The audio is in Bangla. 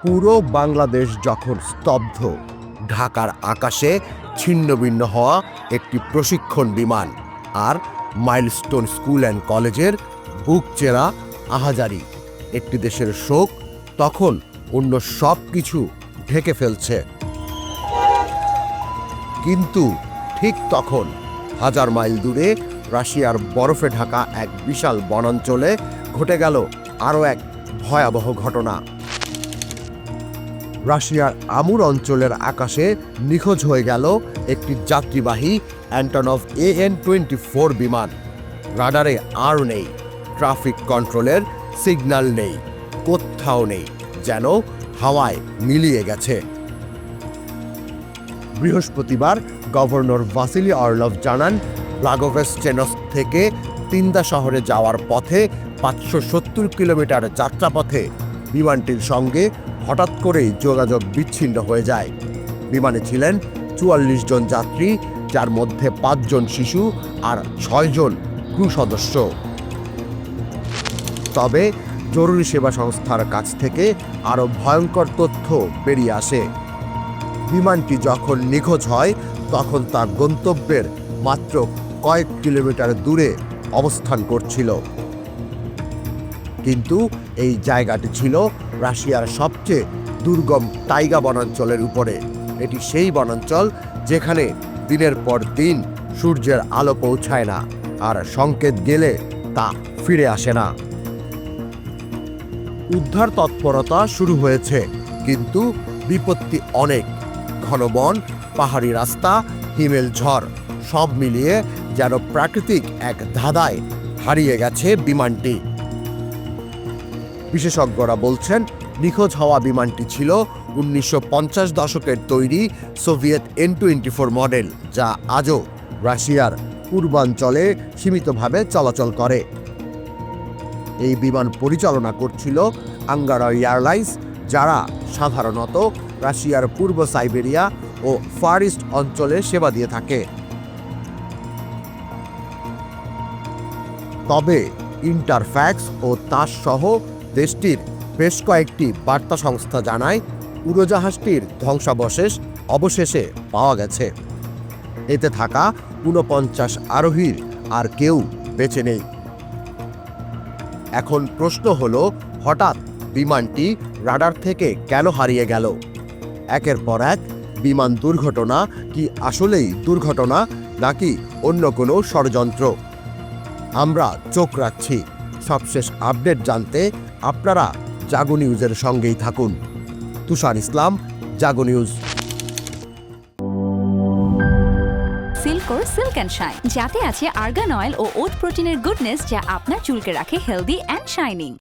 পুরো বাংলাদেশ যখন স্তব্ধ, ঢাকার আকাশে ছিন্নভিন্ন হওয়া একটি প্রশিক্ষণ বিমান আর মাইলস্টোন স্কুল অ্যান্ড কলেজের বুক চেরা আহাজারি, একটি দেশের শোক তখন অন্য সব কিছু ঢেকে ফেলছে। কিন্তু ঠিক তখন 1000 মাইল দূরে রাশিয়ার বরফে ঢাকা এক বিশাল বনাঞ্চলে ঘটে গেল আরও এক ভয়াবহ ঘটনা। রাশিয়ার আমুর অঞ্চলের আকাশে নিখোঁজ হয়ে গেল একটি যাত্রীবাহী অ্যান্টনভ AN-24 বিমান। রাডারে আর নেই, ট্রাফিক কন্ট্রোলের সিগন্যাল নেই, কোথাও নেই, যেন হাওয়ায় মিলিয়ে গেছে। বৃহস্পতিবার গভর্নর ভাসিলি অর্লভ জানান, ব্লাগোভেস্টেনস্ক থেকে তিন্দা শহরে যাওয়ার পথে 570 কিলোমিটার যাত্রাপথে বিমানটির সঙ্গে হঠাৎ করেই যোগাযোগ বিচ্ছিন্ন হয়ে যায়। বিমানে ছিলেন 44 জন যাত্রী, যার মধ্যে 5 জন শিশু আর 6 জন ক্রু সদস্য। তবে জরুরি সেবা সংস্থার কাছ থেকে আরও ভয়ঙ্কর তথ্য বেরিয়ে আসে। বিমানটি যখন নিখোঁজ হয় তখন তা গন্তব্যের মাত্র কয়েক কিলোমিটার দূরে অবস্থান করছিল। কিন্তু এই জায়গাটি ছিল রাশিয়ার সবচেয়ে দুর্গম তাইগা বনাঞ্চলের উপরে। এটি সেই বনাঞ্চল যেখানে দিনের পর দিন সূর্যের আলো পৌঁছায় না, আর সংকেত গেলে তা ফিরে আসে না। উদ্ধার তৎপরতা শুরু হয়েছে, কিন্তু বিপত্তি অনেক। ঘন বন, পাহাড়ি রাস্তা, হিমেল ঝড়, সব মিলিয়ে যেন প্রাকৃতিক এক ধাঁধায় হারিয়ে গেছে বিমানটি। বিশেষজ্ঞরা বলছেন, নিখোঁজ হওয়া বিমানটি ছিল 1950 দশকের তৈরি সোভিয়েত N-24 মডেল, যা আজও রাশিয়ার পূর্বাঞ্চলে সীমিতভাবে চলাচল করে। এই বিমান পরিচালনা করছিল আঙ্গারা এয়ারলাইন্স, যারা সাধারণত রাশিয়ার পূর্ব সাইবেরিয়া ও ফার ইস্ট অঞ্চলে সেবা দিয়ে থাকে। তবে ইন্টারফ্যাক্স ও তাস সহ দেশটির বেশ কয়েকটি বার্তা সংস্থা জানায়, উড়োজাহাজটির ধ্বংসাবশেষ অবশেষে পাওয়া গেছে। এতে থাকা 49 আরোহীর আর কেউ বেঁচে নেই। এখন প্রশ্ন হলো, হঠাৎ বিমানটি রাডার থেকে কেন হারিয়ে গেল? একের পর এক বিমান দুর্ঘটনা কি আসলেই দুর্ঘটনা, নাকি অন্য কোনো ষড়যন্ত্র? আমরা চোখ রাখছি। সবশেষ আপডেট জানতে আপনারা জাগো নিউজের সঙ্গেই থাকুন। তুষার ইসলাম, জাগো নিউজ। সিল্কোর সিল্ক অ্যান্ড শাইন, যাতে আছে আর্গান অয়েল ও ওট প্রোটিনের গুডনেস, যা আপনার চুলকে রাখে হেলদি অ্যান্ড শাইনিং।